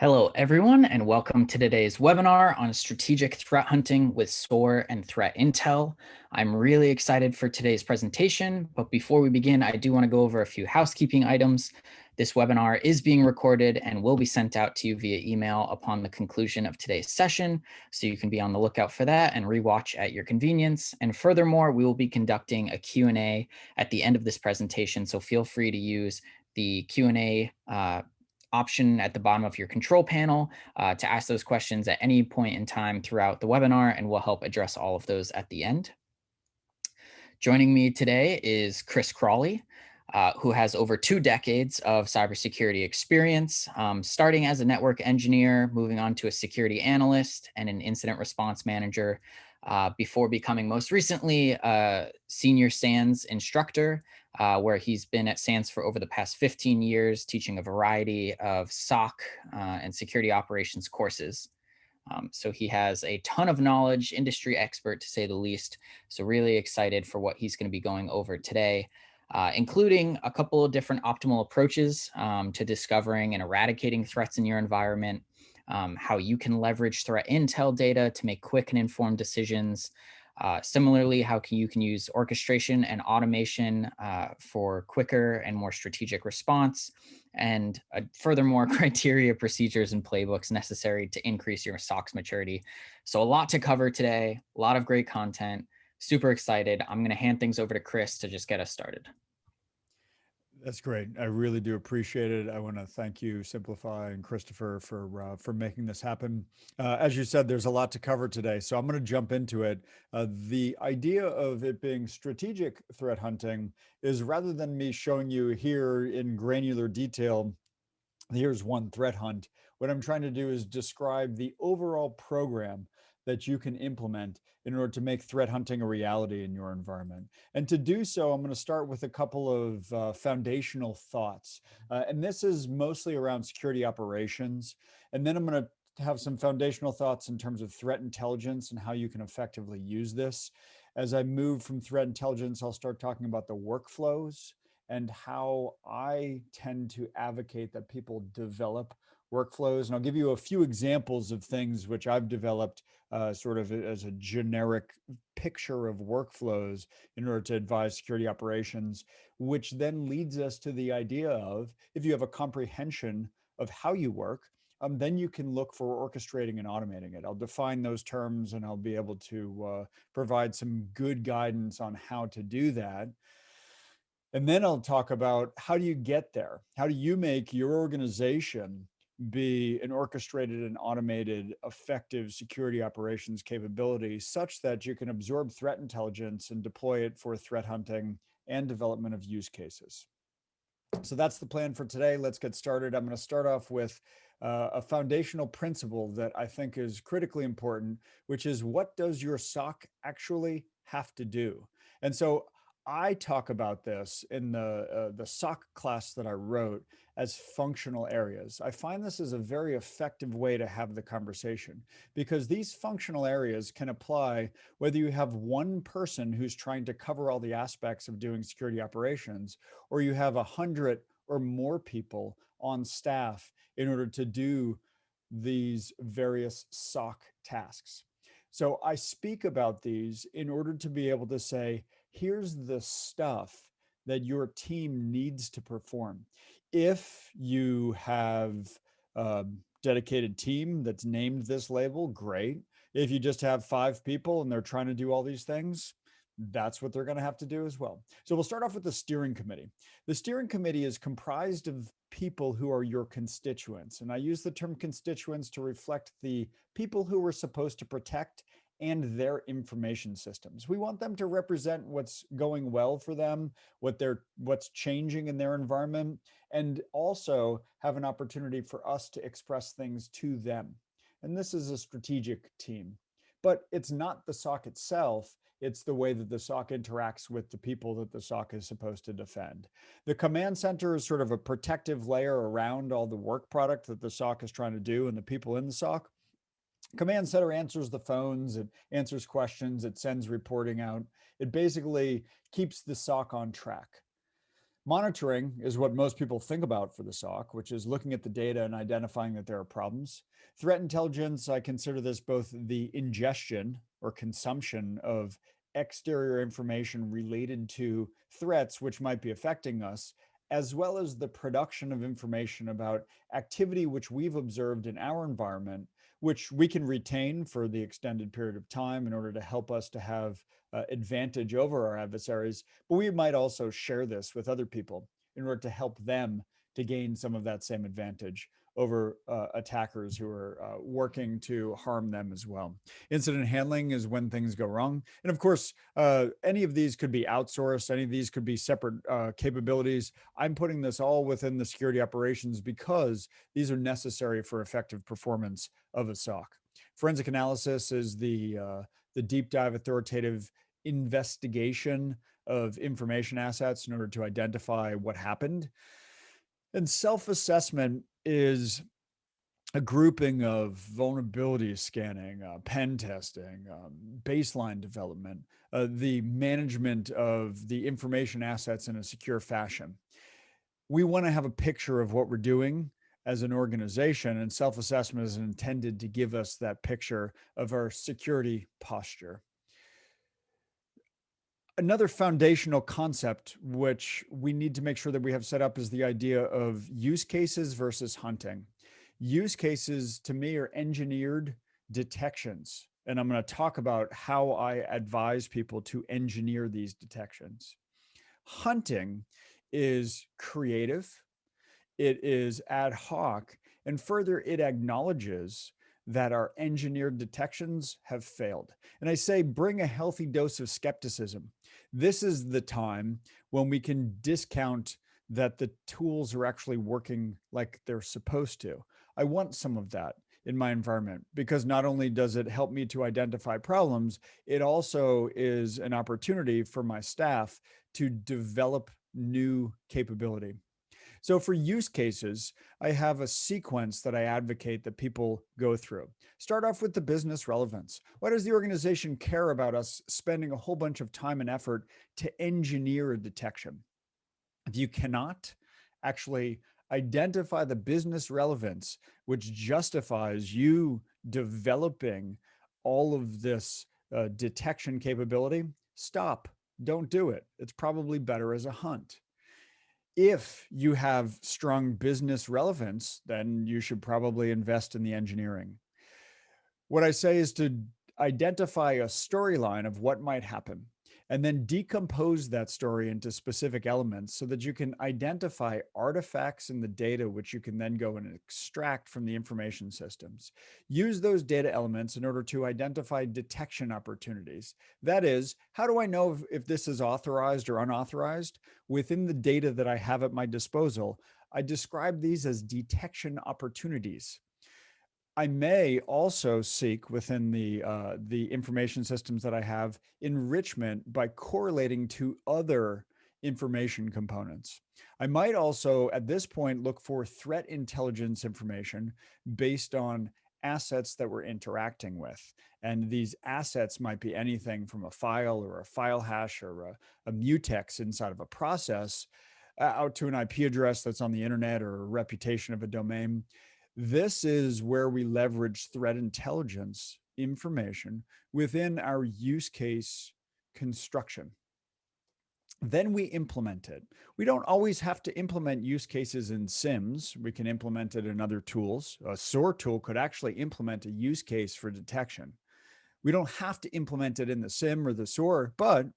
Hello, everyone, and welcome to today's webinar on strategic threat hunting with SOAR and Threat Intel. I'm really excited for today's presentation, but before we begin, I do want to go over a few housekeeping items. This webinar is being recorded and will be sent out to you via email upon the conclusion of today's session, so you can be on the lookout for that and rewatch at your convenience. And furthermore, we will be conducting a Q&A at the end of this presentation, so feel free to use the Q&A option at the bottom of your control panel to ask those questions at any point in time throughout the webinar, and we'll help address all of those at the end. Joining me today is Chris Crawley, who has over 2 decades of cybersecurity experience, starting as a network engineer, moving on to a security analyst and an incident response manager, before becoming most recently a senior SANS instructor, where he's been at SANS for over the past 15 years, teaching a variety of SOC and security operations courses. So he has a ton of knowledge, industry expert to say the least. So really excited for what he's going to be going over today, including a couple of different optimal approaches to discovering and eradicating threats in your environment, how you can leverage threat intel data to make quick and informed decisions. Similarly, how you can use orchestration and automation for quicker and more strategic response, and furthermore, criteria, procedures, and playbooks necessary to increase your SOC's maturity. So a lot to cover today, a lot of great content. Super excited. I'm going to hand things over to Chris to just get us started. That's great. I really do appreciate it. I want to thank you, Simplify, and Christopher for making this happen. As you said, there's a lot to cover today, so I'm going to jump into it. The idea of it being strategic threat hunting is, rather than me showing you here in granular detail, here's one threat hunt, what I'm trying to do is describe the overall program that you can implement in order to make threat hunting a reality in your environment. And to do so, I'm going to start with a couple of foundational thoughts. And this is mostly around security operations. And then I'm going to have some foundational thoughts in terms of threat intelligence and how you can effectively use this. As I move from threat intelligence, I'll start talking about the workflows and how I tend to advocate that people develop workflows. And I'll give you a few examples of things which I've developed sort of as a generic picture of workflows in order to advise security operations, which then leads us to the idea of, if you have a comprehension of how you work, then you can look for orchestrating and automating it. I'll define those terms and I'll be able to provide some good guidance on how to do that. And then I'll talk about, how do you get there? How do you make your organization be an orchestrated and automated, effective security operations capability such that you can absorb threat intelligence and deploy it for threat hunting and development of use cases? So that's the plan for today. Let's get started. I'm going to start off with a foundational principle that I think is critically important, which is, what does your SOC actually have to do? And so I talk about this in the SOC class that I wrote as functional areas. I find this is a very effective way to have the conversation, because these functional areas can apply whether you have one person who's trying to cover all the aspects of doing security operations, or you have 100 or more people on staff in order to do these various SOC tasks. So I speak about these in order to be able to say, here's the stuff that your team needs to perform. If you have a dedicated team that's named this label, great. If you just have 5 people and they're trying to do all these things, that's what they're going to have to do as well. So we'll start off with the steering committee. The steering committee is comprised of people who are your constituents. And I use the term constituents to reflect the people who we're supposed to protect and their information systems. We want them to represent what's going well for them, what's changing in their environment, and also have an opportunity for us to express things to them. And this is a strategic team. But it's not the SOC itself, it's the way that the SOC interacts with the people that the SOC is supposed to defend. The command center is sort of a protective layer around all the work product that the SOC is trying to do and the people in the SOC. Command center answers the phones, it answers questions, it sends reporting out. It basically keeps the SOC on track. Monitoring is what most people think about for the SOC, which is looking at the data and identifying that there are problems. Threat intelligence, I consider this both the ingestion or consumption of exterior information related to threats which might be affecting us, as well as the production of information about activity which we've observed in our environment, which we can retain for the extended period of time in order to help us to have advantage over our adversaries, but we might also share this with other people in order to help them to gain some of that same advantage over attackers who are working to harm them as well. Incident handling is when things go wrong. And of course, any of these could be outsourced, any of these could be separate capabilities. I'm putting this all within the security operations because these are necessary for effective performance of a SOC. Forensic analysis is the deep dive authoritative investigation of information assets in order to identify what happened. And self-assessment is a grouping of vulnerability scanning, pen testing, baseline development, the management of the information assets in a secure fashion. We want to have a picture of what we're doing as an organization, and self-assessment is intended to give us that picture of our security posture. Another foundational concept which we need to make sure that we have set up is the idea of use cases versus hunting. Use cases to me are engineered detections. And I'm going to talk about how I advise people to engineer these detections. Hunting is creative, it is ad hoc, and further, it acknowledges that our engineered detections have failed. And I say, bring a healthy dose of skepticism. This is the time when we can discount that the tools are actually working like they're supposed to. I want some of that in my environment because not only does it help me to identify problems, it also is an opportunity for my staff to develop new capability. So for use cases, I have a sequence that I advocate that people go through. Start off with the business relevance. Why does the organization care about us spending a whole bunch of time and effort to engineer a detection? If you cannot actually identify the business relevance, which justifies you developing all of this detection capability, stop. Don't do it. It's probably better as a hunt. If you have strong business relevance, then you should probably invest in the engineering. What I say is to identify a storyline of what might happen and then decompose that story into specific elements so that you can identify artifacts in the data, which you can then go and extract from the information systems. Use those data elements in order to identify detection opportunities. That is, how do I know if this is authorized or unauthorized? Within the data that I have at my disposal, I describe these as detection opportunities. I may also seek within the information systems that I have enrichment by correlating to other information components. I might also, at this point, look for threat intelligence information based on assets that we're interacting with. And these assets might be anything from a file or a file hash or a mutex inside of a process out to an IP address that's on the internet or a reputation of a domain. This is where we leverage threat intelligence information within our use case construction. Then we implement it. We don't always have to implement use cases in SIMs. We can implement it in other tools. A SOAR tool could actually implement a use case for detection. We don't have to implement it in the SIM or the SOAR, but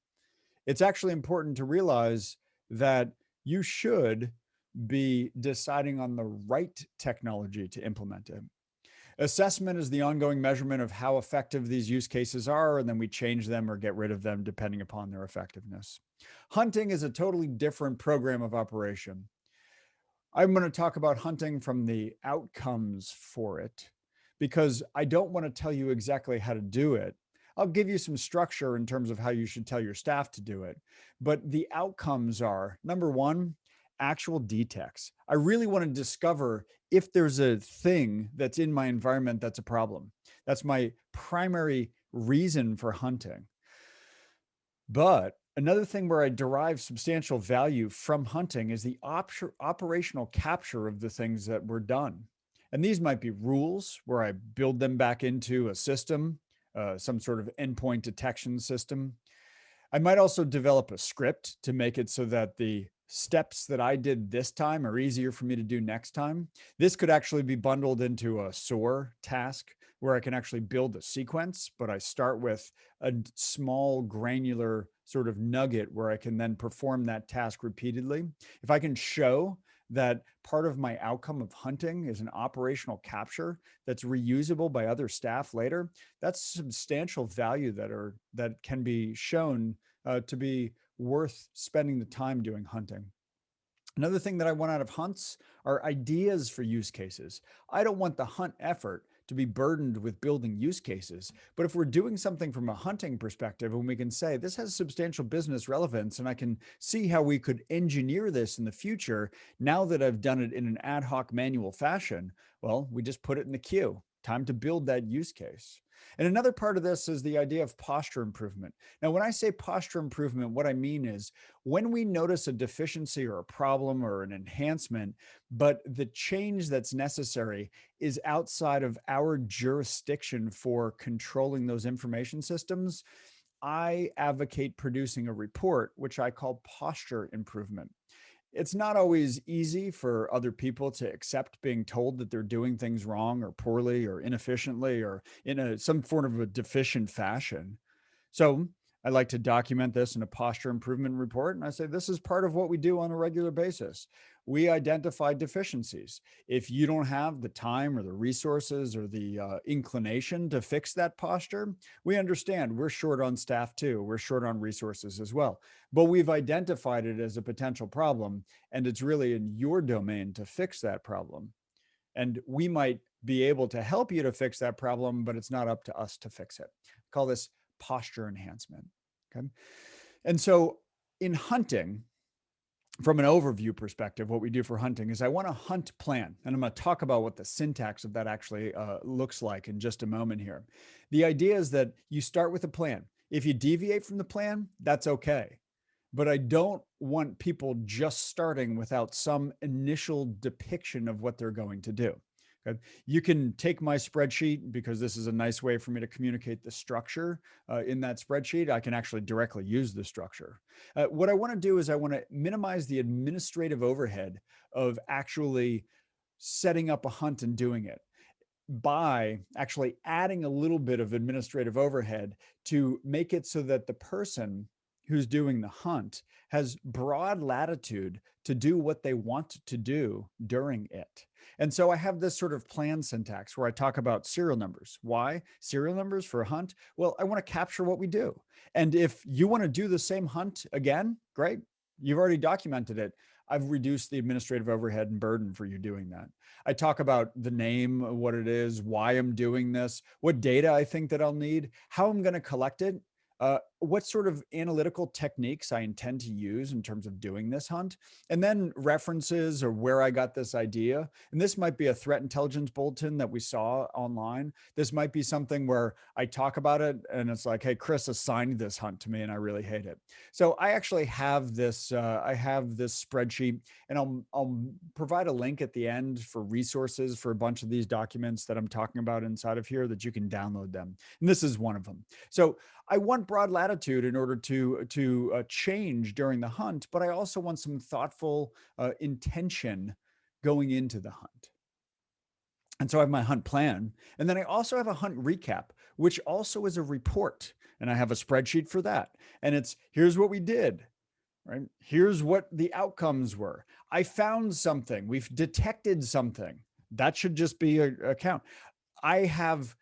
it's actually important to realize that you should be deciding on the right technology to implement it. Assessment is the ongoing measurement of how effective these use cases are, and then we change them or get rid of them depending upon their effectiveness. Hunting is a totally different program of operation. I'm going to talk about hunting from the outcomes for it because I don't want to tell you exactly how to do it. I'll give you some structure in terms of how you should tell your staff to do it. But the outcomes are, number one, actual detects. I really want to discover if there's a thing that's in my environment that's a problem. That's my primary reason for hunting. But Another thing where I derive substantial value from hunting is the operational capture of the things that were done. And these might be rules where I build them back into a system, some sort of endpoint detection system. I might also develop a script to make it so that the steps that I did this time are easier for me to do next time. This could actually be bundled into a SOAR task where I can actually build a sequence, but I start with a small granular sort of nugget where I can then perform that task repeatedly. If I can show that part of my outcome of hunting is an operational capture that's reusable by other staff later, that's substantial value that can be shown to be worth spending the time doing hunting. Another thing that I want out of hunts are ideas for use cases. I don't want the hunt effort to be burdened with building use cases. But if we're doing something from a hunting perspective and we can say, this has substantial business relevance and I can see how we could engineer this in the future, now that I've done it in an ad hoc manual fashion, well, we just put it in the queue. Time to build that use case. And another part of this is the idea of posture improvement. Now, when I say posture improvement, what I mean is when we notice a deficiency or a problem or an enhancement, but the change that's necessary is outside of our jurisdiction for controlling those information systems, I advocate producing a report, which I call posture improvement. It's not always easy for other people to accept being told that they're doing things wrong or poorly or inefficiently or in some form of a deficient fashion. So I like to document this in a posture improvement report. And I say, this is part of what we do on a regular basis. We identify deficiencies. If you don't have the time or the resources or the inclination to fix that posture, we understand we're short on staff too. We're short on resources as well. But we've identified it as a potential problem, and it's really in your domain to fix that problem. And we might be able to help you to fix that problem, but it's not up to us to fix it. Call this posture enhancement. Okay. And so in hunting, from an overview perspective, what we do for hunting is I want a hunt plan. And I'm going to talk about what the syntax of that actually looks like in just a moment here. The idea is that you start with a plan. If you deviate from the plan, that's okay. But I don't want people just starting without some initial depiction of what they're going to do. Okay. You can take my spreadsheet because this is a nice way for me to communicate the structure in that spreadsheet. I can actually directly use the structure. What I want to do is I want to minimize the administrative overhead of actually setting up a hunt and doing it by actually adding a little bit of administrative overhead to make it so that the person who's doing the hunt has broad latitude to do what they want to do during it. And so I have this sort of plan syntax where I talk about serial numbers. Why serial numbers for a hunt? Well, I want to capture what we do. And if you want to do the same hunt again, great. You've already documented it. I've reduced the administrative overhead and burden for you doing that. I talk about the name, what it is, why I'm doing this, what data I think that I'll need, how I'm going to collect it, what sort of analytical techniques I intend to use in terms of doing this hunt, and then references or where I got this idea. And this might be a threat intelligence bulletin that we saw online. This might be something where I talk about it and it's like, hey, Chris assigned this hunt to me and I really hate it. So I actually have this, spreadsheet, and I'll provide a link at the end for resources for a bunch of these documents that I'm talking about inside of here that you can download them. And this is one of them. So I want broad latitude in order to change during the hunt, but I also want some thoughtful intention going into the hunt. And so I have my hunt plan, and then I also have a hunt recap, which also is a report, and I have a spreadsheet for that. And it's here's what we did, right? Here's what the outcomes were. I found something. We've detected something. That should just be a count. I have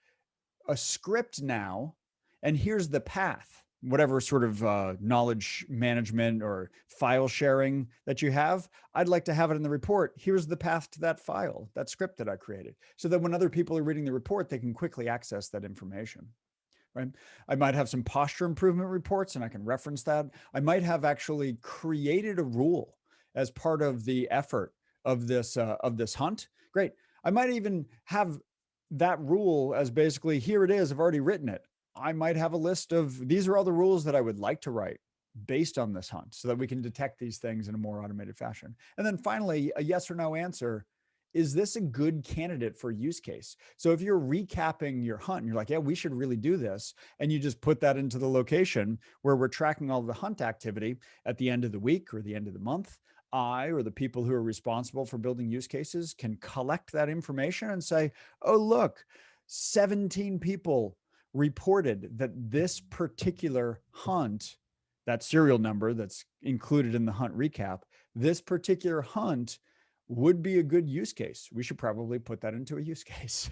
a script now, and here's the path. Whatever sort of knowledge management or file sharing that you have, I'd like to have it in the report. Here's the path to that file, that script that I created, so that when other people are reading the report, they can quickly access that information. Right? I might have some posture improvement reports and I can reference that. I might have actually created a rule as part of the effort of this hunt. Great. I might even have that rule as basically, here it is, I've already written it. I might have a list of, these are all the rules that I would like to write. based on this hunt so that we can detect these things in a more automated fashion. And then finally, a yes or no answer. Is this a good candidate for use case? So if you're recapping your hunt and you're like, yeah, we should really do this, and you just put that into the location where we're tracking all the hunt activity at the end of the week or the end of the month, I or the people who are responsible for building use cases can collect that information and say, oh, look, 17 people reported that this particular hunt, that serial number that's included in the hunt recap, this particular hunt would be a good use case. We should probably put that into a use case,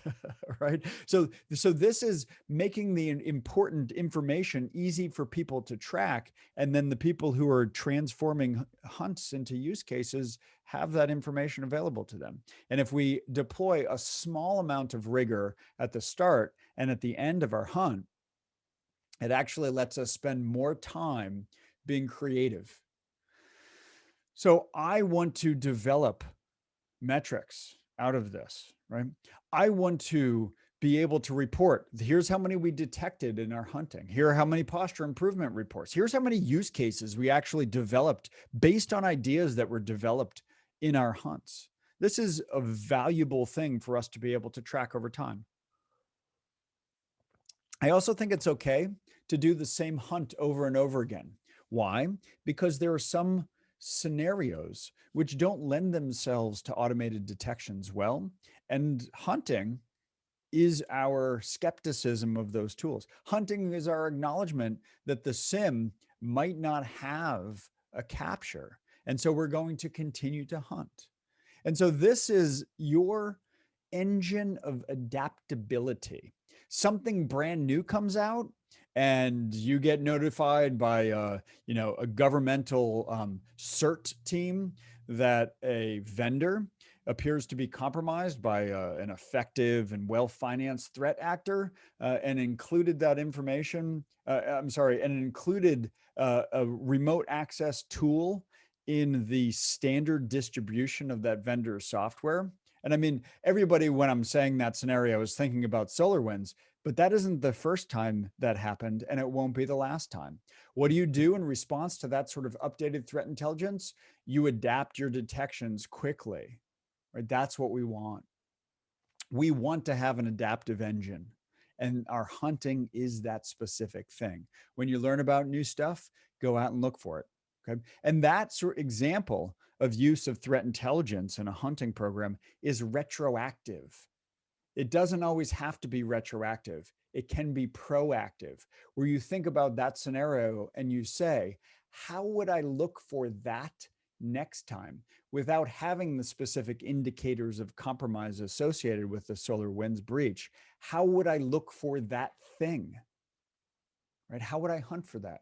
right? So this is making the important information easy for people to track, and then the people who are transforming hunts into use cases have that information available to them. And if we deploy a small amount of rigor at the start and at the end of our hunt, it actually lets us spend more time being creative. So I want to develop metrics out of this, right? I want to be able to report, here's how many we detected in our hunting. Here are how many posture improvement reports. Here's how many use cases we actually developed based on ideas that were developed in our hunts. This is a valuable thing for us to be able to track over time. I also think it's okay to do the same hunt over and over again. Why? Because there are some scenarios which don't lend themselves to automated detections well, and hunting is our skepticism of those tools. Hunting is our acknowledgement that the sim might not have a capture, and so we're going to continue to hunt. And so this is your engine of adaptability. Something brand new comes out and you get notified by a governmental CERT team that a vendor appears to be compromised by an effective and well-financed threat actor, and included that information. And included a remote access tool in the standard distribution of that vendor's software. And I mean, everybody, when I'm saying that scenario, is thinking about SolarWinds, but that isn't the first time that happened, and it won't be the last time. What do you do in response to that sort of updated threat intelligence? You adapt your detections quickly, right? That's what we want. We want to have an adaptive engine, and our hunting is that specific thing. When you learn about new stuff, go out and look for it. Okay. And that sort of example of use of threat intelligence in a hunting program is retroactive. It doesn't always have to be retroactive. It can be proactive, where you think about that scenario and you say, how would I look for that next time without having the specific indicators of compromise associated with the SolarWinds breach? How would I look for that thing? Right? How would I hunt for that?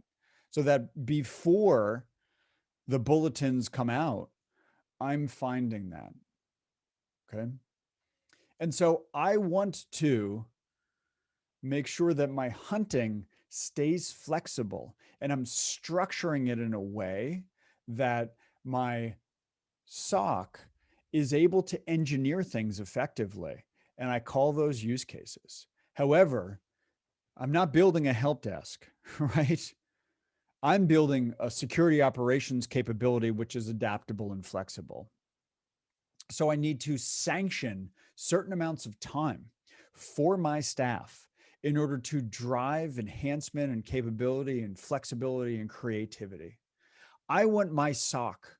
So that before the bulletins come out, I'm finding that. Okay. And so I want to make sure that my hunting stays flexible and I'm structuring it in a way that my SOC is able to engineer things effectively. And I call those use cases. However, I'm not building a help desk, right? I'm building a security operations capability which is adaptable and flexible. So I need to sanction certain amounts of time for my staff in order to drive enhancement and capability and flexibility and creativity. I want my SOC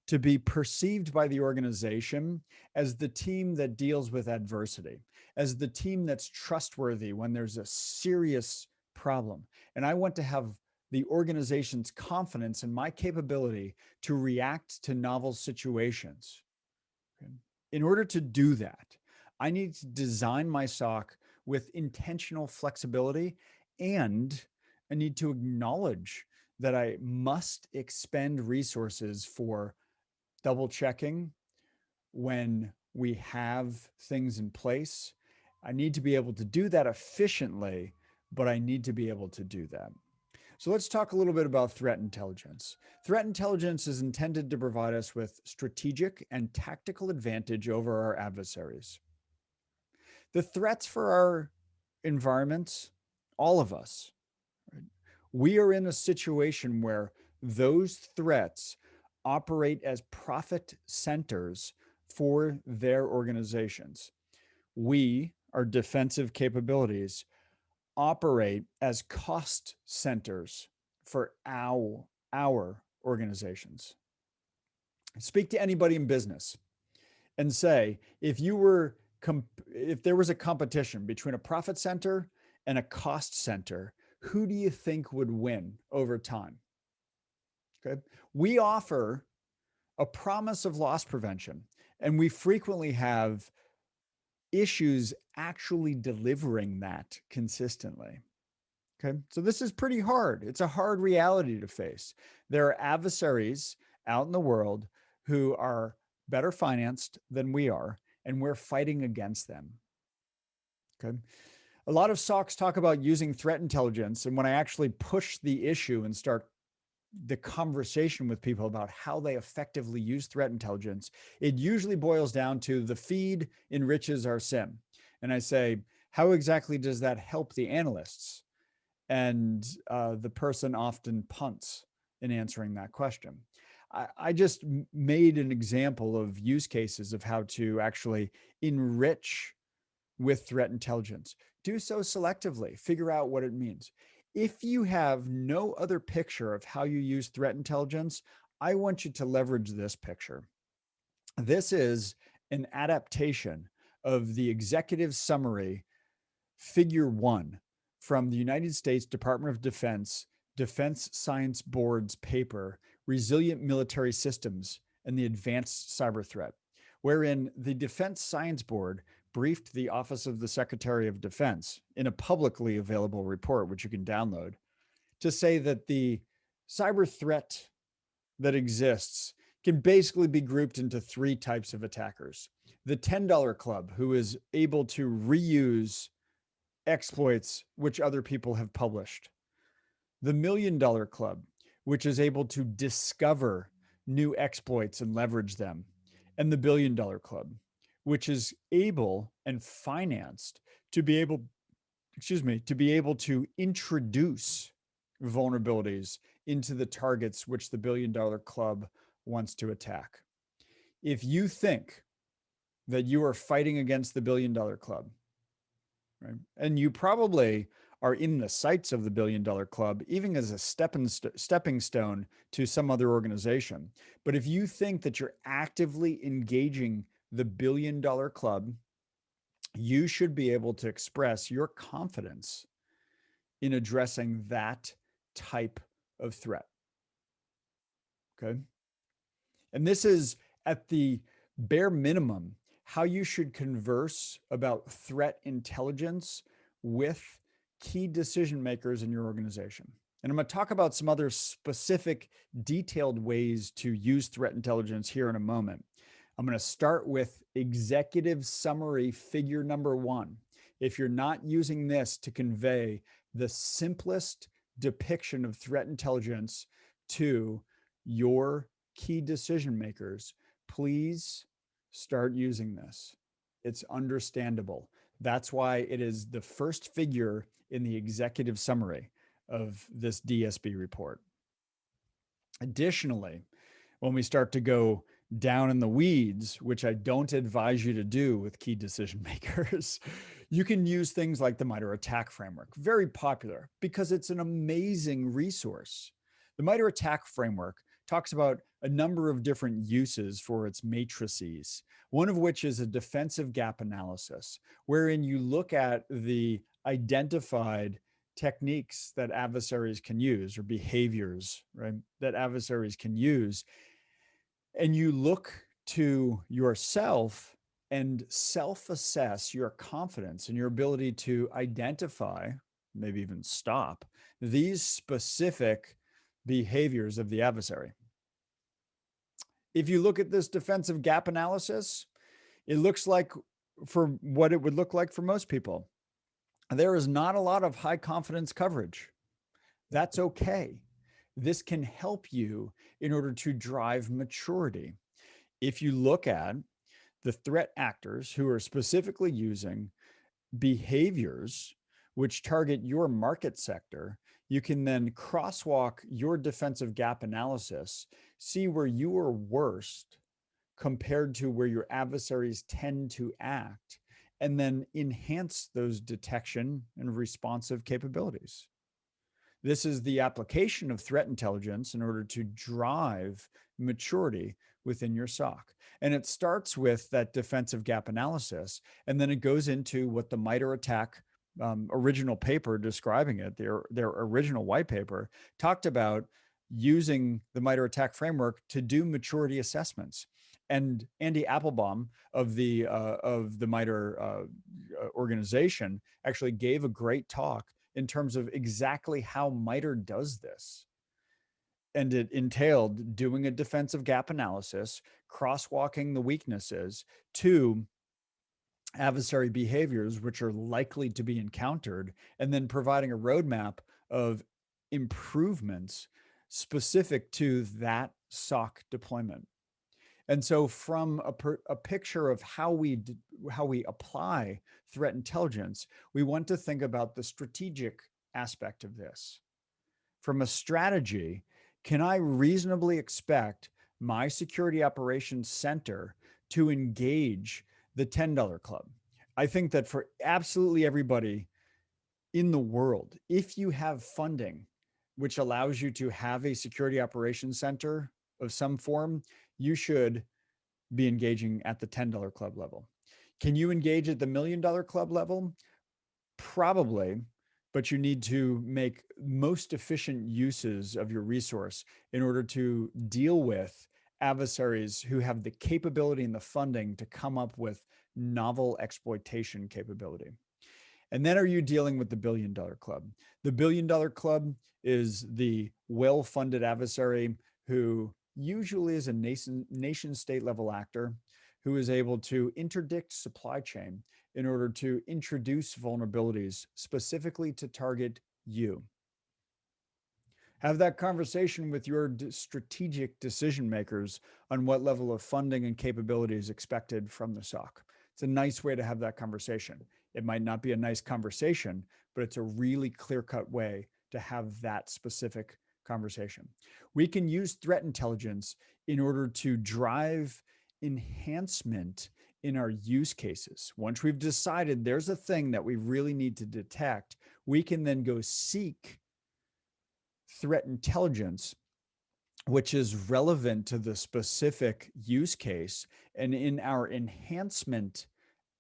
to be perceived by the organization as the team that deals with adversity, as the team that's trustworthy when there's a serious problem. And I want to have the organization's confidence in my capability to react to novel situations. Okay. In order to do that, I need to design my SOC with intentional flexibility, and I need to acknowledge that I must expend resources for double checking when we have things in place. I need to be able to do that efficiently, but I need to be able to do that. So let's talk a little bit about threat intelligence. Threat intelligence is intended to provide us with strategic and tactical advantage over our adversaries. The threats for our environments, all of us, right? We are in a situation where those threats operate as profit centers for their organizations. We, our defensive capabilities, operate as cost centers for our organizations. Speak to anybody in business and say, if there was a competition between a profit center and a cost center, who do you think would win over time? Okay. We offer a promise of loss prevention, and we frequently have issues actually delivering that consistently. Okay. So this is pretty hard. It's a hard reality to face. There are adversaries out in the world who are better financed than we are, and we're fighting against them. Okay. A lot of SOCs talk about using threat intelligence. And when I actually push the issue and start the conversation with people about how they effectively use threat intelligence, it usually boils down to the feed enriches our SIM. And I say, how exactly does that help the analysts? And the person often punts in answering that question. I just made an example of use cases of how to actually enrich with threat intelligence. Do so selectively, figure out what it means. If you have no other picture of how you use threat intelligence, I want you to leverage this picture. This is an adaptation of the executive summary, figure 1, from the United States Department of Defense Defense Science Board's paper, Resilient Military Systems and the Advanced Cyber Threat, wherein the Defense Science Board briefed the Office of the Secretary of Defense in a publicly available report, which you can download, to say that the cyber threat that exists can basically be grouped into 3 types of attackers. The $10 club, who is able to reuse exploits which other people have published. The $1 million club, which is able to discover new exploits and leverage them. And the $1 billion club, which is able and financed to be able, to be able to introduce vulnerabilities into the targets which the $1 billion club wants to attack. If you think that you are fighting against the $1 billion club, right, and you probably are in the sights of the $1 billion club, even as a stepping stone to some other organization. But if you think that you're actively engaging the $1 billion club, you should be able to express your confidence in addressing that type of threat. Okay. And this is at the bare minimum how you should converse about threat intelligence with key decision makers in your organization. And I'm going to talk about some other specific detailed ways to use threat intelligence here in a moment. I'm going to start with executive summary figure number 1. If you're not using this to convey the simplest depiction of threat intelligence to your key decision makers, please start using this. It's understandable. That's why it is the first figure in the executive summary of this DSB report. Additionally, when we start to go down in the weeds, which I don't advise you to do with key decision makers, you can use things like the MITRE ATT&CK framework, very popular because it's an amazing resource. The MITRE ATT&CK framework talks about a number of different uses for its matrices, one of which is a defensive gap analysis, wherein you look at the identified techniques that adversaries can use, or behaviors, right, that adversaries can use. And you look to yourself and self-assess your confidence and your ability to identify, maybe even stop, these specific behaviors of the adversary. If you look at this defensive gap analysis, it looks like, for what it would look like for most people, there is not a lot of high confidence coverage. That's okay. This can help you in order to drive maturity. If you look at the threat actors who are specifically using behaviors which target your market sector, You can then crosswalk your defensive gap analysis, see where you are worst compared to where your adversaries tend to act, and then enhance those detection and responsive capabilities. This is the application of threat intelligence in order to drive maturity within your SOC. And it starts with that defensive gap analysis, and then it goes into what the MITRE ATT&CK original paper describing it, their original white paper, talked about using the MITRE ATT&CK framework to do maturity assessments. And Andy Applebaum of the MITRE organization actually gave a great talk in terms of exactly how MITRE does this. And it entailed doing a defensive gap analysis, crosswalking the weaknesses to adversary behaviors which are likely to be encountered, and then providing a roadmap of improvements specific to that SOC deployment. And so from a picture of how we apply threat intelligence, we want to think about the strategic aspect of this. From a strategy, can I reasonably expect my security operations center to engage the $10 club? I think that for absolutely everybody in the world, if you have funding which allows you to have a security operations center of some form, you should be engaging at the $10 club level. Can you engage at the $1 million club level? Probably, but you need to make most efficient uses of your resource in order to deal with adversaries who have the capability and the funding to come up with novel exploitation capability. And then are you dealing with the $1 billion club? The $1 billion club is the well-funded adversary who usually is a nation state level actor who is able to interdict supply chain in order to introduce vulnerabilities specifically to target you. Have that conversation with your strategic decision makers on what level of funding and capability is expected from the SOC. It's a nice way to have that conversation. It might not be a nice conversation, but it's a really clear-cut way to have that specific conversation. We can use threat intelligence in order to drive enhancement in our use cases. Once we've decided there's a thing that we really need to detect, we can then go seek threat intelligence which is relevant to the specific use case. And in our enhancement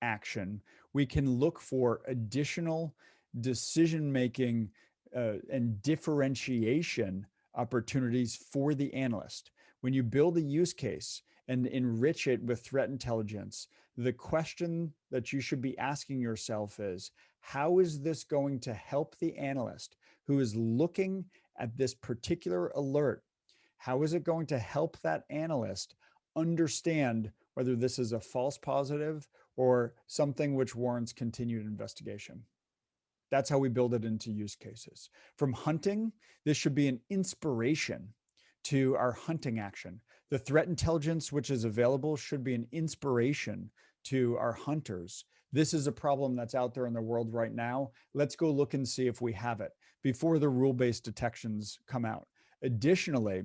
action, we can look for additional decision-making and differentiation opportunities for the analyst. When you build a use case and enrich it with threat intelligence, the question that you should be asking yourself is, how is this going to help the analyst who is looking at this particular alert? How is it going to help that analyst understand whether this is a false positive or something which warrants continued investigation? That's how we build it into use cases. From hunting, this should be an inspiration to our hunting action. The threat intelligence which is available should be an inspiration to our hunters. This is a problem that's out there in the world right now. Let's go look and see if we have it before the rule-based detections come out. Additionally,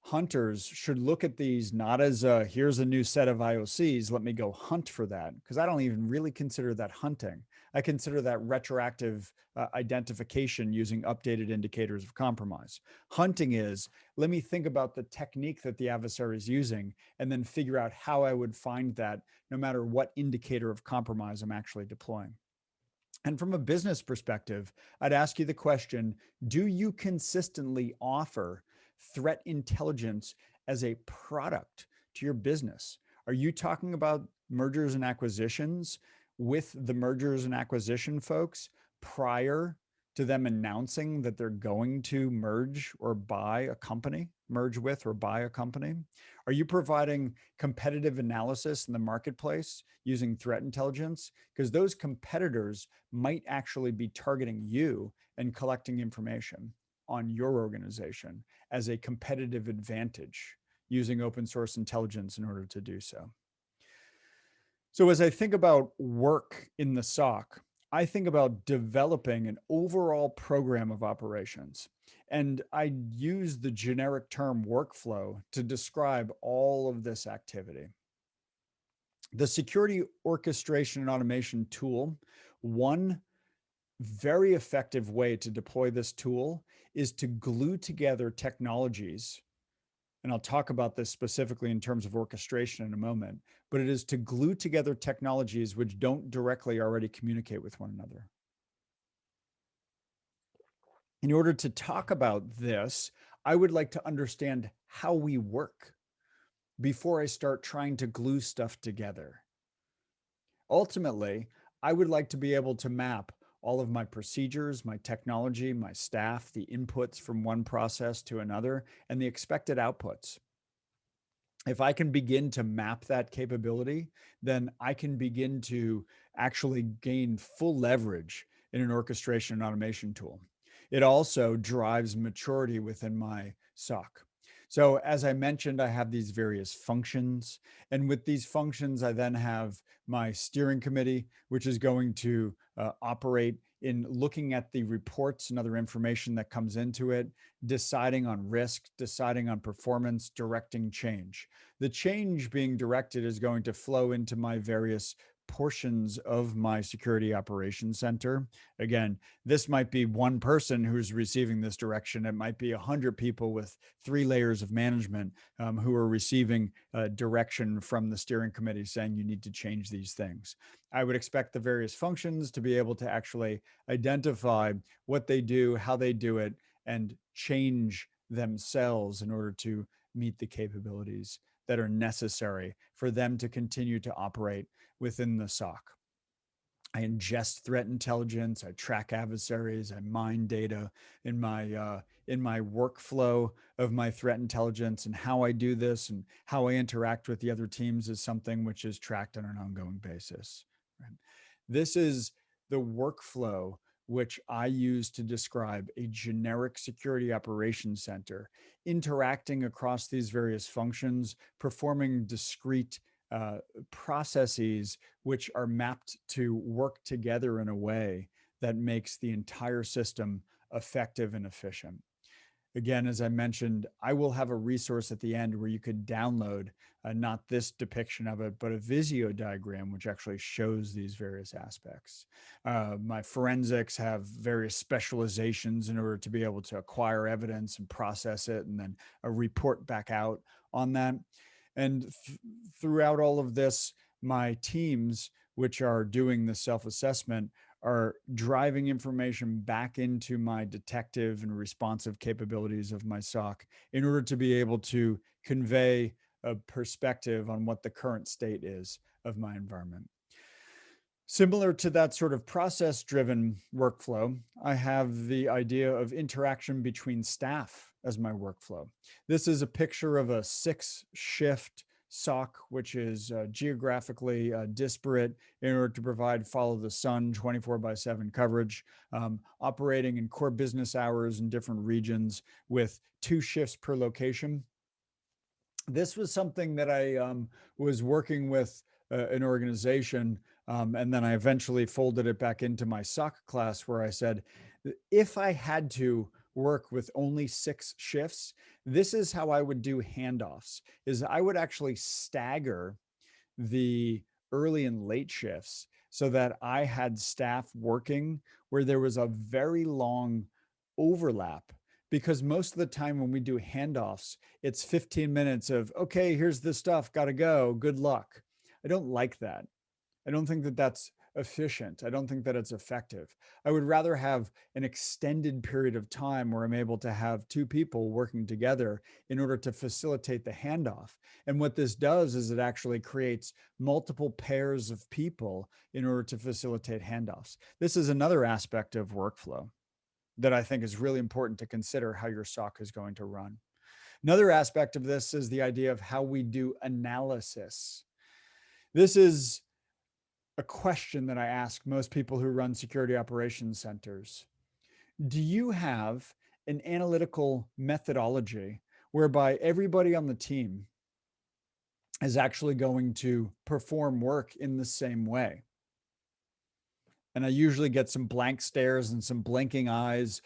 hunters should look at these not as here's a new set of IOCs, let me go hunt for that, because I don't even really consider that hunting. I consider that retroactive identification using updated indicators of compromise. Hunting is, let me think about the technique that the adversary is using and then figure out how I would find that no matter what indicator of compromise I'm actually deploying. And from a business perspective, I'd ask you the question, do you consistently offer threat intelligence as a product to your business? Are you talking about mergers and acquisitions with the mergers and acquisition folks prior to them announcing that they're going to merge or buy a company, merge with or buy a company? Are you providing competitive analysis in the marketplace using threat intelligence? Because those competitors might actually be targeting you and collecting information on your organization as a competitive advantage using open source intelligence in order to do so. So as I think about work in the SOC, I think about developing an overall program of operations. And I use the generic term workflow to describe all of this activity. The security orchestration and automation tool, one very effective way to deploy this tool is to glue together technologies. And I'll talk about this specifically in terms of orchestration in a moment, but it is to glue together technologies which don't directly already communicate with one another. In order to talk about this, I would like to understand how we work before I start trying to glue stuff together. Ultimately, I would like to be able to map all of my procedures, my technology, my staff, the inputs from one process to another, and the expected outputs. If I can begin to map that capability, then I can begin to actually gain full leverage in an orchestration and automation tool. It also drives maturity within my SOC. So as I mentioned, I have these various functions. And with these functions, I then have my steering committee, which is going to operate in looking at the reports and other information that comes into it, deciding on risk, deciding on performance, directing change. The change being directed is going to flow into my various portions of my security operations center. Again, this might be one person who's receiving this direction. It might be 100 people with 3 layers of management who are receiving direction from the steering committee saying you need to change these things. I would expect the various functions to be able to actually identify what they do, how they do it, and change themselves in order to meet the capabilities that are necessary for them to continue to operate within the SOC. I ingest threat intelligence. I track adversaries. I mine data in my workflow of my threat intelligence, and how I do this and how I interact with the other teams is something which is tracked on an ongoing basis. Right? This is the workflow which I use to describe a generic security operations center, interacting across these various functions, performing discrete uh, processes which are mapped to work together in a way that makes the entire system effective and efficient. Again, as I mentioned, I will have a resource at the end where you could download not this depiction of it, but a Visio diagram, which actually shows these various aspects. My forensics have various specializations in order to be able to acquire evidence and process it and then report back out on that. And throughout all of this, my teams, which are doing the self-assessment, are driving information back into my detective and responsive capabilities of my SOC in order to be able to convey a perspective on what the current state is of my environment. Similar to that sort of process-driven workflow, I have the idea of interaction between staff as my workflow. This is a picture of a 6-shift SOC, which is geographically disparate in order to provide follow the sun 24/7 coverage, operating in core business hours in different regions with 2 shifts per location. This was something that I was working with an organization, and then I eventually folded it back into my SOC class where I said, if I had to work with only 6 shifts, this is how I would do handoffs, is I would actually stagger the early and late shifts so that I had staff working where there was a very long overlap, because most of the time when we do handoffs, it's 15 minutes of, okay, here's the stuff, got to go, good luck. I don't like that. I don't think that that's efficient. I don't think that it's effective. I would rather have an extended period of time where I'm able to have 2 people working together in order to facilitate the handoff. And what this does is it actually creates multiple pairs of people in order to facilitate handoffs. This is another aspect of workflow that I think is really important to consider how your SOC is going to run. Another aspect of this is the idea of how we do analysis. This is a question that I ask most people who run security operations centers. Do you have an analytical methodology whereby everybody on the team is actually going to perform work in the same way? And I usually get some blank stares and some blinking eyes,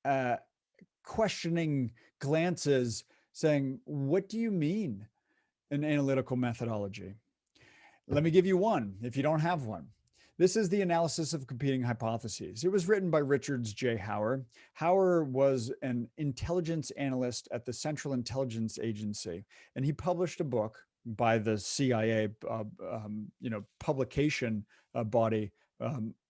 uh, questioning glances saying, what do you mean an analytical methodology? Let me give you one if you don't have one. This is the analysis of competing hypotheses. It was written by Richards J. Hauer. Hauer was an intelligence analyst at the Central Intelligence Agency, and he published a book by the CIA, publication body.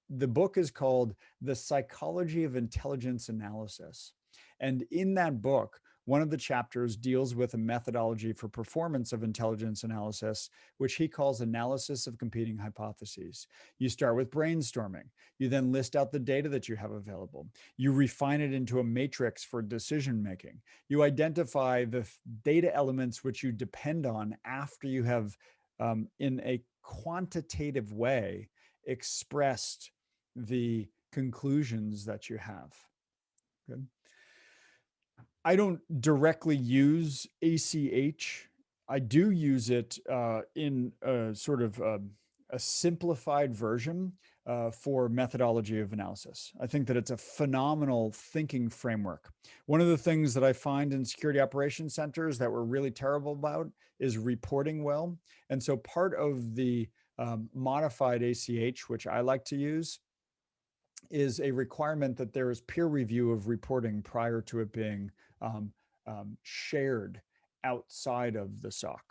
The book is called The Psychology of Intelligence Analysis. And in that book, one of the chapters deals with a methodology for performance of intelligence analysis, which he calls analysis of competing hypotheses. You start with brainstorming. You then list out the data that you have available. You refine it into a matrix for decision making. You identify the data elements which you depend on after you have, in a quantitative way, expressed the conclusions that you have. Good. I don't directly use ACH. I do use it in a sort of a simplified version for methodology of analysis. I think that it's a phenomenal thinking framework. One of the things that I find in security operations centers that we're really terrible about is reporting well. And so part of the modified ACH, which I like to use, is a requirement that there is peer review of reporting prior to it being shared outside of the SOC.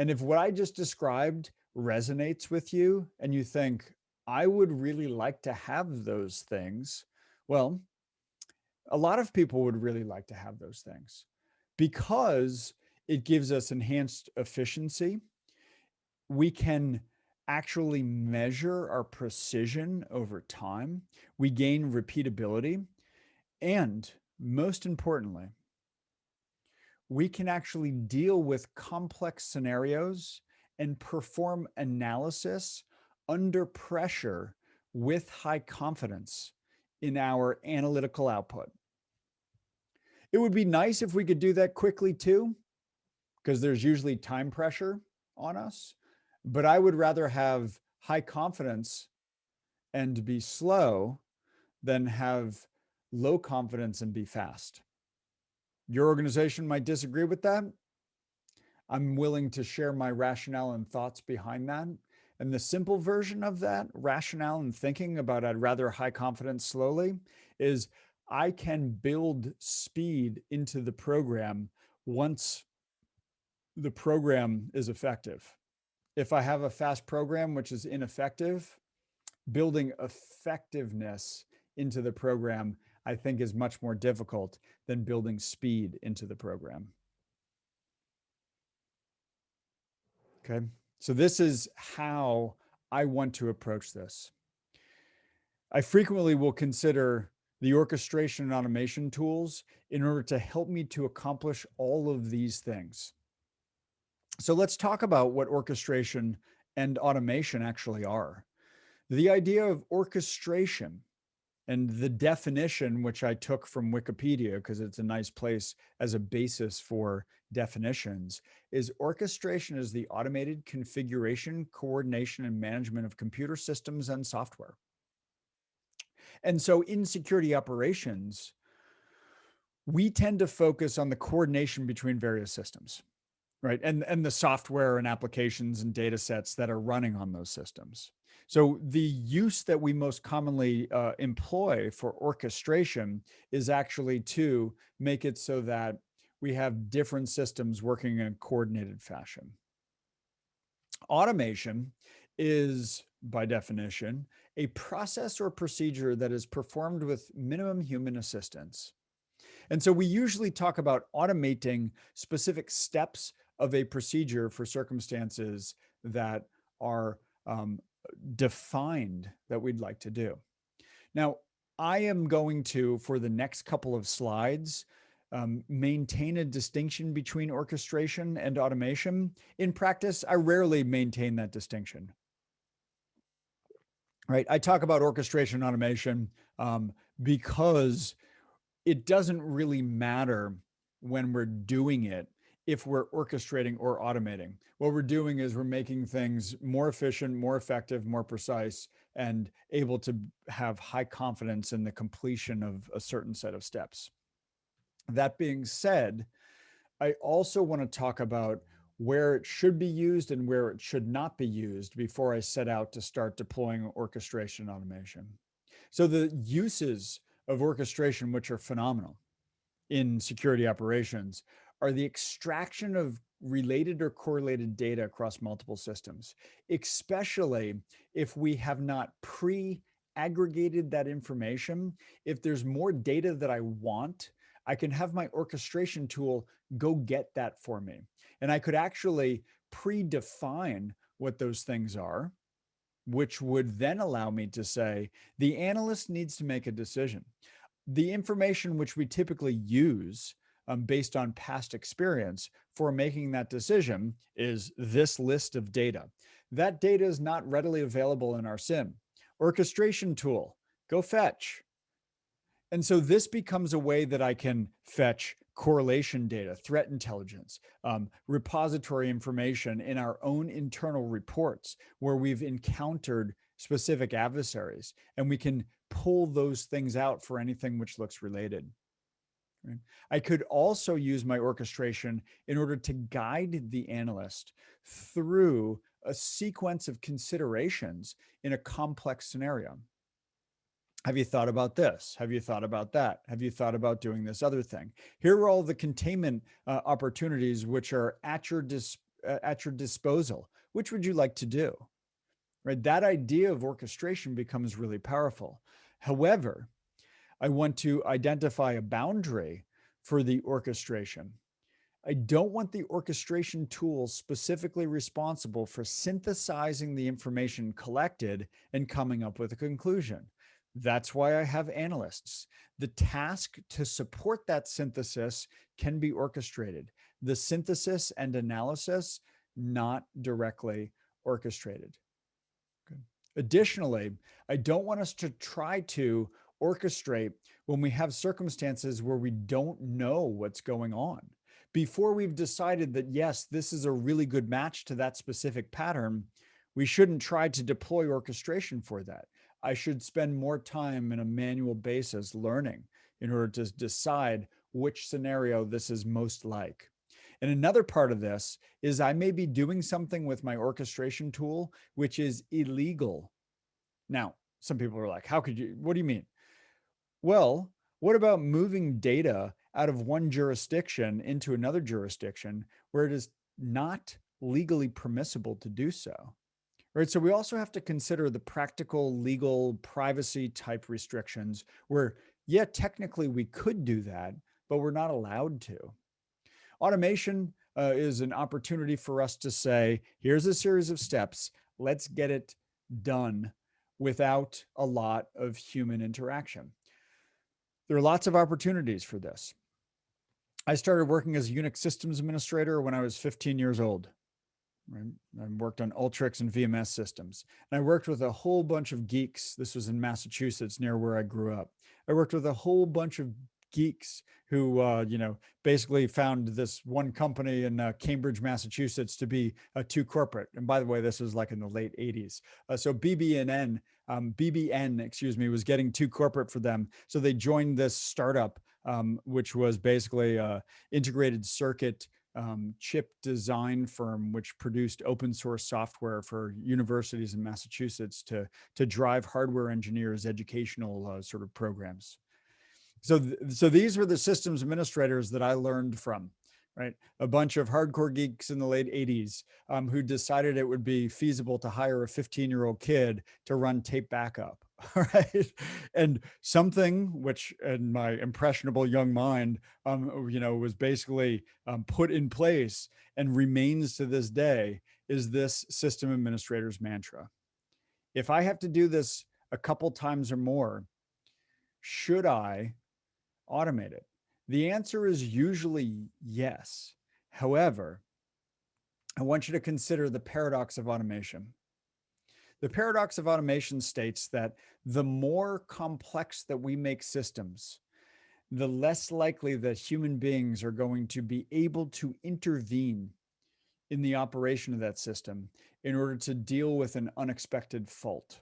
And if what I just described resonates with you and you think, I would really like to have those things, well, a lot of people would really like to have those things because it gives us enhanced efficiency. We can actually measure our precision over time. We gain repeatability. And most importantly, we can actually deal with complex scenarios and perform analysis under pressure with high confidence in our analytical output. It would be nice if we could do that quickly too, because there's usually time pressure on us. But I would rather have high confidence and be slow than have low confidence and be fast. Your organization might disagree with that. I'm willing to share my rationale and thoughts behind that. And the simple version of that rationale and thinking about I'd rather high confidence slowly is I can build speed into the program once the program is effective. If I have a fast program which is ineffective, building effectiveness into the program, I think, is much more difficult than building speed into the program. Okay, so this is how I want to approach this. I frequently will consider the orchestration and automation tools in order to help me to accomplish all of these things. So let's talk about what orchestration and automation actually are. The idea of orchestration and the definition, which I took from Wikipedia because it's a nice place as a basis for definitions, is orchestration is the automated configuration, coordination, and management of computer systems and software. And so in security operations, we tend to focus on the coordination between various systems, right? And the software and applications and data sets that are running on those systems. So the use that we most commonly employ for orchestration is actually to make it so that we have different systems working in a coordinated fashion. Automation is, by definition, a process or procedure that is performed with minimum human assistance. And so we usually talk about automating specific steps of a procedure for circumstances that are defined that we'd like to do. Now, I am going to, for the next couple of slides, maintain a distinction between orchestration and automation. In practice, I rarely maintain that distinction. Right? I talk about orchestration and automation because it doesn't really matter when we're doing it if we're orchestrating or automating. What we're doing is we're making things more efficient, more effective, more precise and able to have high confidence in the completion of a certain set of steps. That being said, I also want to talk about where it should be used and where it should not be used before I set out to start deploying orchestration automation. So the uses of orchestration, which are phenomenal in security operations, are the extraction of related or correlated data across multiple systems, especially if we have not pre-aggregated that information. If there's more data that I want, I can have my orchestration tool go get that for me. And I could actually predefine what those things are, which would then allow me to say, the analyst needs to make a decision. The information which we typically use based on past experience for making that decision is this list of data. That data is not readily available in our SIM. Orchestration tool, go fetch. And so this becomes a way that I can fetch correlation data, threat intelligence, repository information in our own internal reports where we've encountered specific adversaries, and we can pull those things out for anything which looks related. Right? I could also use my orchestration in order to guide the analyst through a sequence of considerations in a complex scenario. Have you thought about this? Have you thought about that? Have you thought about doing this other thing? Here are all the containment opportunities which are at your disposal. Which would you like to do? Right? That idea of orchestration becomes really powerful. However, I want to identify a boundary for the orchestration. I don't want the orchestration tool specifically responsible for synthesizing the information collected and coming up with a conclusion. That's why I have analysts. The task to support that synthesis can be orchestrated. The synthesis and analysis, not directly orchestrated. Okay. Additionally, I don't want us to try to orchestrate when we have circumstances where we don't know what's going on. Before we've decided that, yes, this is a really good match to that specific pattern, we shouldn't try to deploy orchestration for that. I should spend more time in a manual basis learning in order to decide which scenario this is most like. And another part of this is I may be doing something with my orchestration tool which is illegal. Now, some people are like, how could you, what do you mean? Well, what about moving data out of one jurisdiction into another jurisdiction where it is not legally permissible to do so? Right. So we also have to consider the practical, legal, privacy type restrictions where, yeah, technically we could do that, but we're not allowed to. Automation is an opportunity for us to say, here's a series of steps. Let's get it done without a lot of human interaction. There are lots of opportunities for this. I started working as a Unix systems administrator when I was 15 years old. Right? I worked on Ultrix and VMS systems. And I worked with a whole bunch of geeks. This was in Massachusetts, near where I grew up. I worked with a whole bunch of geeks who, basically found this one company in Cambridge, Massachusetts to be too corporate. And by the way, this was like in the late 80s. So BBN, was getting too corporate for them. So they joined this startup, which was basically integrated circuit chip design firm, which produced open source software for universities in Massachusetts to drive hardware engineers' educational sort of programs. So these were the systems administrators that I learned from, right? A bunch of hardcore geeks in the late 80s who decided it would be feasible to hire a 15-year-old kid to run tape backup, right? And something which in my impressionable young mind, was basically put in place and remains to this day is this system administrator's mantra. If I have to do this a couple times or more, should I automate it? The answer is usually yes. However, I want you to consider the paradox of automation. The paradox of automation states that the more complex that we make systems, the less likely that human beings are going to be able to intervene in the operation of that system in order to deal with an unexpected fault.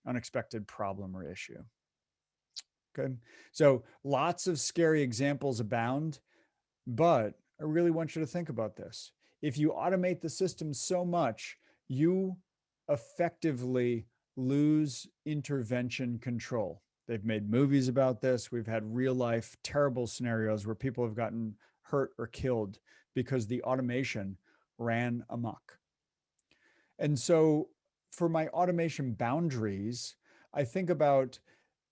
unexpected problem or issue. Okay, so lots of scary examples abound, but I really want you to think about this. If you automate the system so much, you effectively lose intervention control. They've made movies about this. We've had real life terrible scenarios where people have gotten hurt or killed because the automation ran amok. And so for my automation boundaries, I think about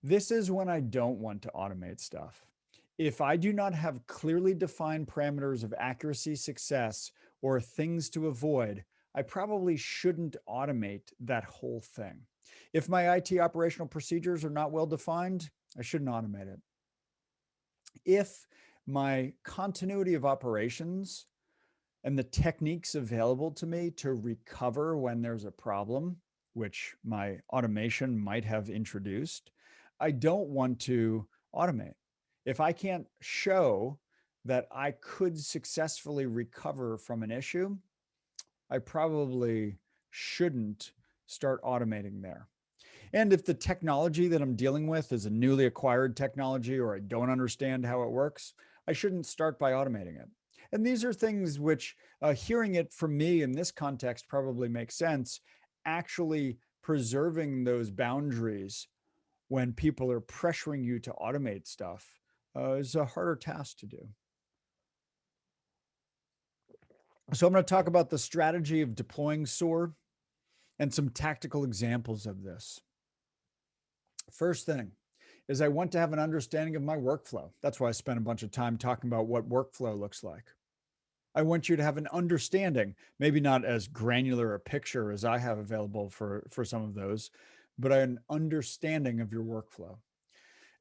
this is when I don't want to automate stuff. If I do not have clearly defined parameters of accuracy, success, or things to avoid, I probably shouldn't automate that whole thing. If my IT operational procedures are not well defined, I shouldn't automate it. If my continuity of operations and the techniques available to me to recover when there's a problem, which my automation might have introduced, I don't want to automate. If I can't show that I could successfully recover from an issue, I probably shouldn't start automating there. And if the technology that I'm dealing with is a newly acquired technology or I don't understand how it works, I shouldn't start by automating it. And these are things which hearing it from me in this context probably makes sense. Actually preserving those boundaries when people are pressuring you to automate stuff is a harder task to do. So I'm going to talk about the strategy of deploying SOAR and some tactical examples of this. First thing is I want to have an understanding of my workflow. That's why I spent a bunch of time talking about what workflow looks like. I want you to have an understanding, maybe not as granular a picture as I have available for some of those, but an understanding of your workflow.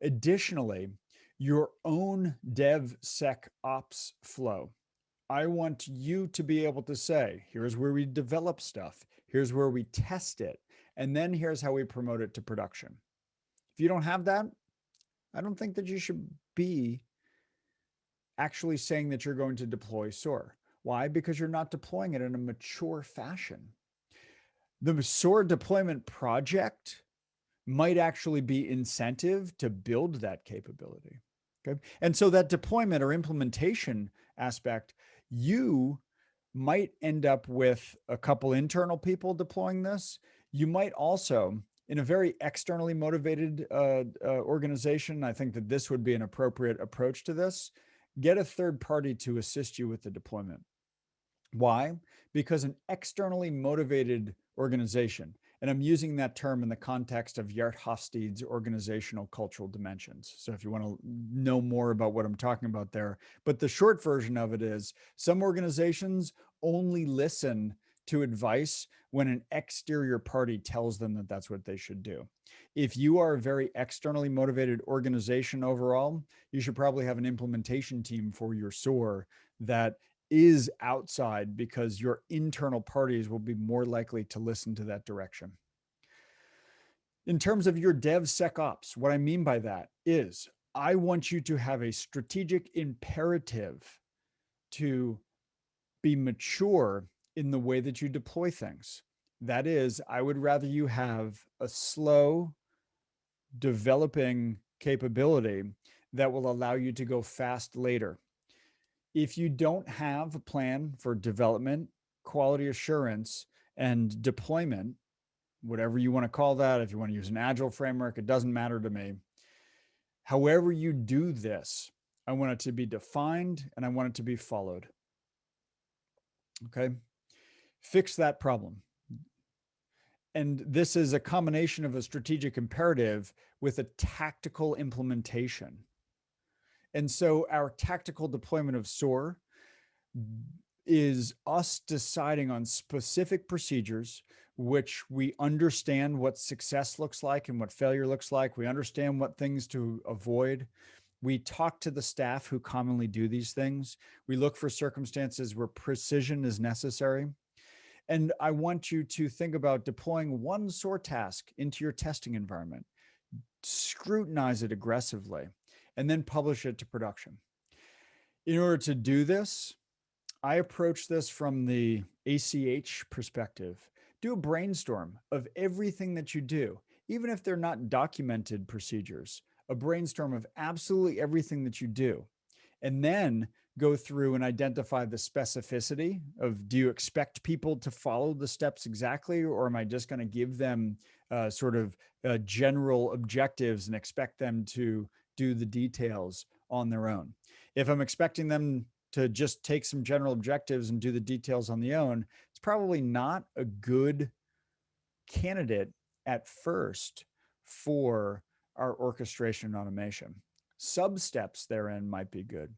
Additionally, your own DevSecOps flow. I want you to be able to say, here's where we develop stuff, here's where we test it, and then here's how we promote it to production. If you don't have that, I don't think that you should be actually saying that you're going to deploy SOAR. Why? Because you're not deploying it in a mature fashion. The SOAR deployment project might actually be incentive to build that capability. Okay. And so that deployment or implementation aspect, you might end up with a couple internal people deploying this. You might also, in a very externally motivated organization, I think that this would be an appropriate approach to this. Get a third party to assist you with the deployment. Why? Because an externally motivated organization, and I'm using that term in the context of Geert Hofstede's organizational cultural dimensions. So if you want to know more about what I'm talking about there, but the short version of it is some organizations only listen to advice when an exterior party tells them that that's what they should do. If you are a very externally motivated organization overall, you should probably have an implementation team for your SOAR that is outside because your internal parties will be more likely to listen to that direction. In terms of your DevSecOps, what I mean by that is I want you to have a strategic imperative to be mature in the way that you deploy things. That is, I would rather you have a slow developing capability that will allow you to go fast later. If you don't have a plan for development, quality assurance, and deployment, whatever you want to call that, if you want to use an agile framework, it doesn't matter to me. However you do this, I want it to be defined and I want it to be followed. Okay? Fix that problem. And this is a combination of a strategic imperative with a tactical implementation. And so our tactical deployment of SOAR is us deciding on specific procedures, which we understand what success looks like and what failure looks like. We understand what things to avoid. We talk to the staff who commonly do these things. We look for circumstances where precision is necessary. And I want you to think about deploying one SOAR task into your testing environment, scrutinize it aggressively, and then publish it to production. In order to do this, I approach this from the ACH perspective. Do a brainstorm of everything that you do. even if they're not documented procedures, a brainstorm of absolutely everything that you do, and then go through and identify the specificity of, do you expect people to follow the steps exactly, or am I just going to give them sort of general objectives and expect them to do the details on their own? If I'm expecting them to just take some general objectives and do the details on their own, it's probably not a good candidate at first for our orchestration automation. Sub-steps therein might be good.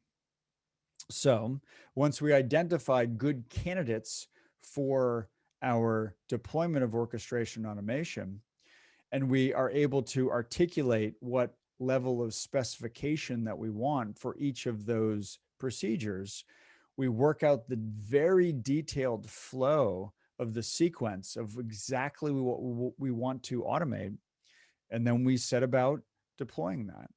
So once we identify good candidates for our deployment of orchestration automation, and we are able to articulate what level of specification that we want for each of those procedures, we work out the very detailed flow of the sequence of exactly what we want to automate, and then we set about deploying that.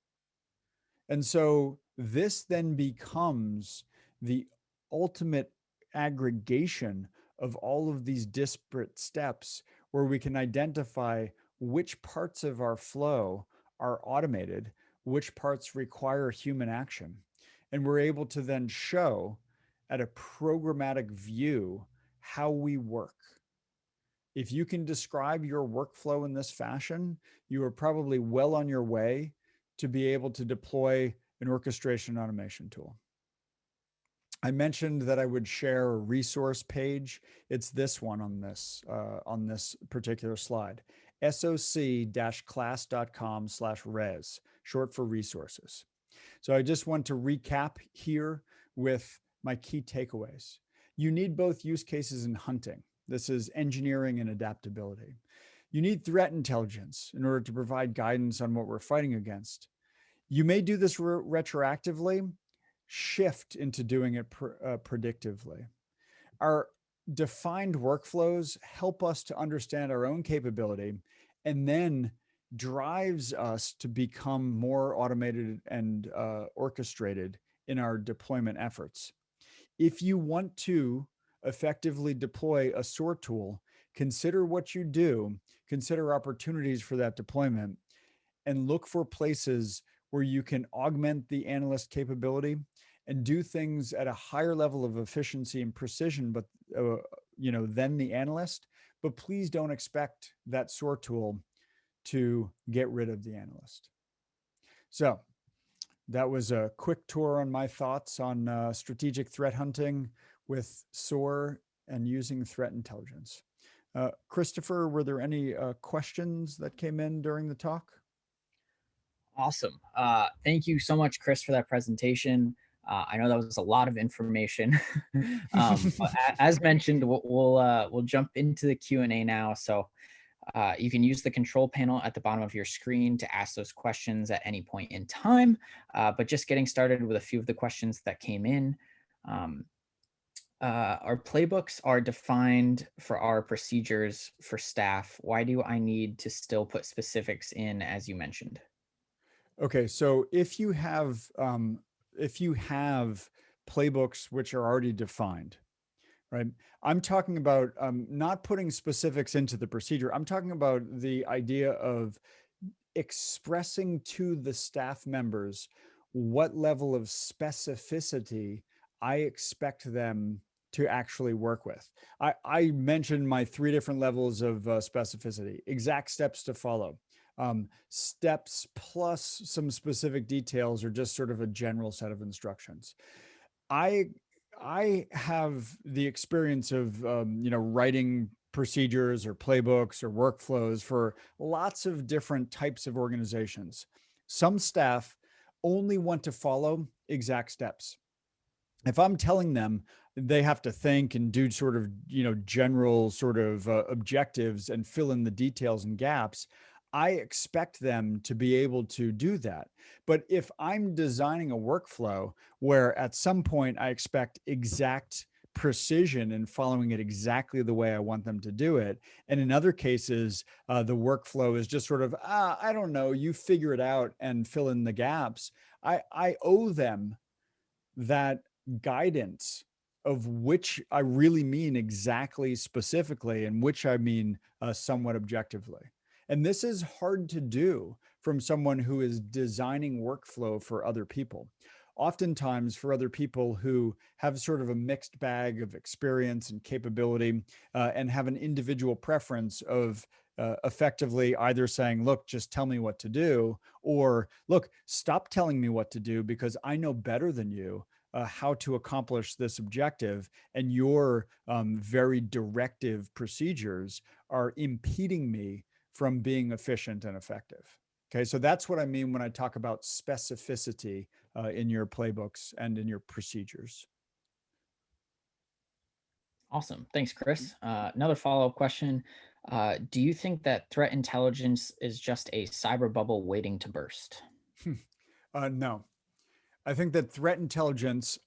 And so this then becomes the ultimate aggregation of all of these disparate steps, where we can identify which parts of our flow are automated, which parts require human action. And we're able to then show at a programmatic view how we work. If you can describe your workflow in this fashion, you are probably well on your way to be able to deploy an orchestration automation tool. I mentioned that I would share a resource page. It's this one on this particular slide, soc-class.com/res, short for resources. So I just want to recap here with my key takeaways. You need both use cases in hunting. This is engineering and adaptability. You need threat intelligence in order to provide guidance on what we're fighting against. You may do this retroactively, shift into doing it predictively. Our defined workflows help us to understand our own capability, and then drives us to become more automated and orchestrated in our deployment efforts. If you want to effectively deploy a SOAR tool, consider what you do, consider opportunities for that deployment, and look for places where you can augment the analyst capability and do things at a higher level of efficiency and precision, but than the analyst. But please don't expect that SOAR tool to get rid of the analyst. So that was a quick tour on my thoughts on strategic threat hunting with SOAR and using threat intelligence. Christopher, were there any questions that came in during the talk? Awesome. Thank you so much, Chris, for that presentation. I know that was a lot of information. As mentioned, we'll jump into the Q&A now. So you can use the control panel at the bottom of your screen to ask those questions at any point in time. But just getting started with a few of the questions that came in. Our playbooks are defined for our procedures for staff. Why do I need to still put specifics in, as you mentioned? Okay, so if you have playbooks which are already defined, right? I'm talking about not putting specifics into the procedure. I'm talking about the idea of expressing to the staff members what level of specificity I expect them to actually work with. I mentioned my 3 different levels of specificity: exact steps to follow, steps plus some specific details, or just sort of a general set of instructions. I have the experience of writing procedures or playbooks or workflows for lots of different types of organizations. Some staff only want to follow exact steps. If I'm telling them they have to think and do sort of general sort of objectives and fill in the details and gaps, I expect them to be able to do that. But if I'm designing a workflow where at some point I expect exact precision and following it exactly the way I want them to do it, and in other cases, the workflow is just sort of, I don't know, you figure it out and fill in the gaps, I owe them that guidance of which I really mean exactly specifically and which I mean somewhat objectively. And this is hard to do from someone who is designing workflow for other people. Oftentimes, for other people who have sort of a mixed bag of experience and capability and have an individual preference of effectively either saying, look, just tell me what to do, or look, stop telling me what to do because I know better than you how to accomplish this objective, and your very directive procedures are impeding me from being efficient and effective. Okay, so that's what I mean when I talk about specificity in your playbooks and in your procedures. Awesome. Thanks, Chris. Another follow-up question. Do you think that threat intelligence is just a cyber bubble waiting to burst? No, I think that threat intelligence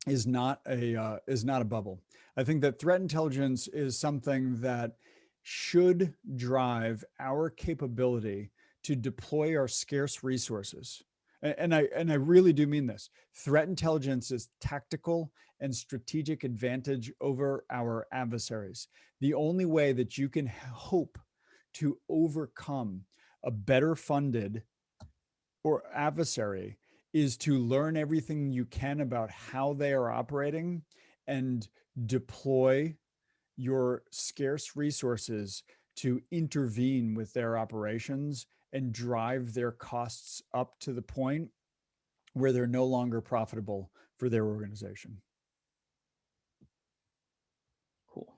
is not a bubble. I think that threat intelligence is something that should drive our capability to deploy our scarce resources. And I really do mean this. Threat intelligence is tactical and strategic advantage over our adversaries. The only way that you can hope to overcome a better funded or adversary is to learn everything you can about how they are operating and deploy your scarce resources to intervene with their operations and drive their costs up to the point where they're no longer profitable for their organization. Cool.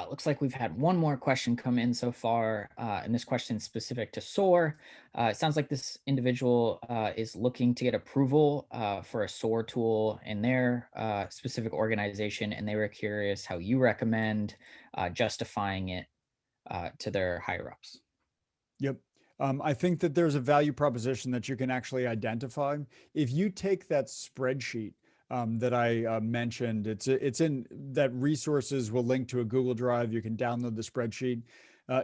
Looks like we've had one more question come in so far, and this question is specific to SOAR. It sounds like this individual is looking to get approval for a SOAR tool in their specific organization, and they were curious how you recommend justifying it to their higher ups. Yep. I think that there's a value proposition that you can actually identify. If you take that spreadsheet that I mentioned, it's in that resources will link to a Google Drive. You can download the spreadsheet.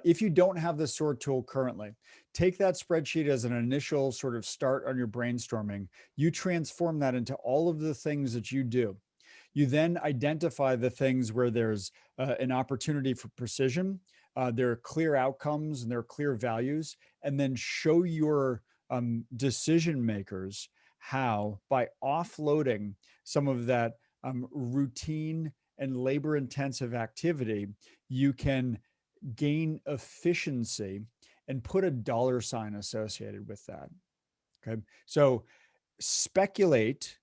If you don't have the SOAR tool currently, take that spreadsheet as an initial sort of start on your brainstorming. You transform that into all of the things that you do. You then identify the things where there's an opportunity for precision, there are clear outcomes and there are clear values, and then show your decision makers how, by offloading some of that routine and labor intensive activity, you can gain efficiency and put a dollar sign associated with that. Okay. So speculate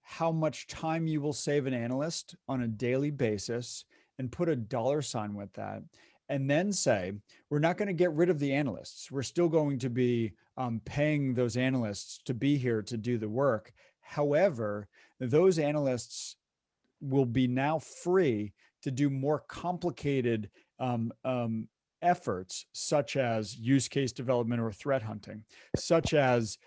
how much time you will save an analyst on a daily basis and put a dollar sign with that. And then say, we're not going to get rid of the analysts. We're still going to be paying those analysts to be here to do the work. However, those analysts will be now free to do more complicated efforts, such as use case development or threat hunting, such as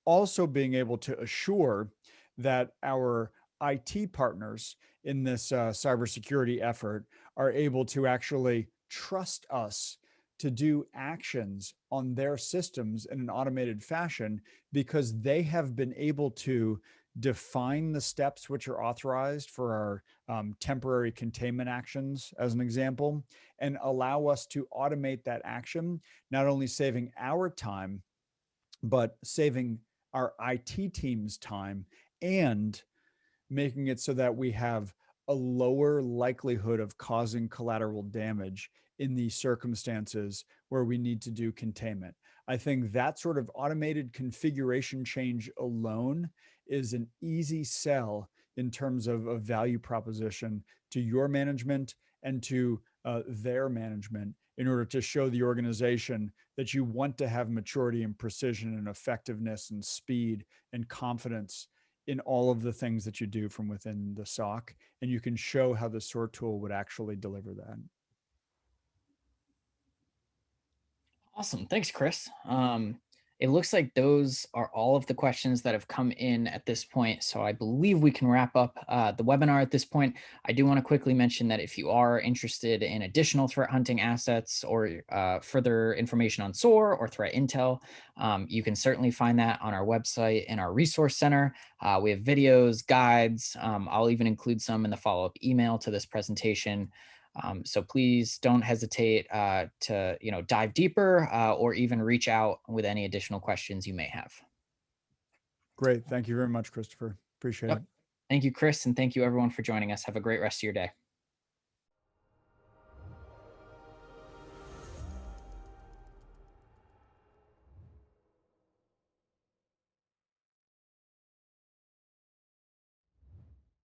also being able to assure that our IT partners in this cybersecurity effort are able to actually trust us to do actions on their systems in an automated fashion because they have been able to define the steps which are authorized for our temporary containment actions, as an example, and allow us to automate that action, not only saving our time, but saving our IT team's time and making it so that we have a lower likelihood of causing collateral damage in the circumstances where we need to do containment. I think that sort of automated configuration change alone is an easy sell in terms of a value proposition to your management and to their management in order to show the organization that you want to have maturity and precision and effectiveness and speed and confidence in all of the things that you do from within the SOC. And you can show how the SOAR tool would actually deliver that. Awesome. Thanks, Chris. It looks like those are all of the questions that have come in at this point. So I believe we can wrap up the webinar at this point. I do want to quickly mention that if you are interested in additional threat hunting assets or further information on SOAR or threat intel, you can certainly find that on our website and our resource center. We have videos, guides. I'll even include some in the follow-up email to this presentation. So please don't hesitate to dive deeper or even reach out with any additional questions you may have. Great. Thank you very much, Christopher. Appreciate Yep. it. Thank you, Chris, and thank you everyone for joining us. Have a great rest of your day.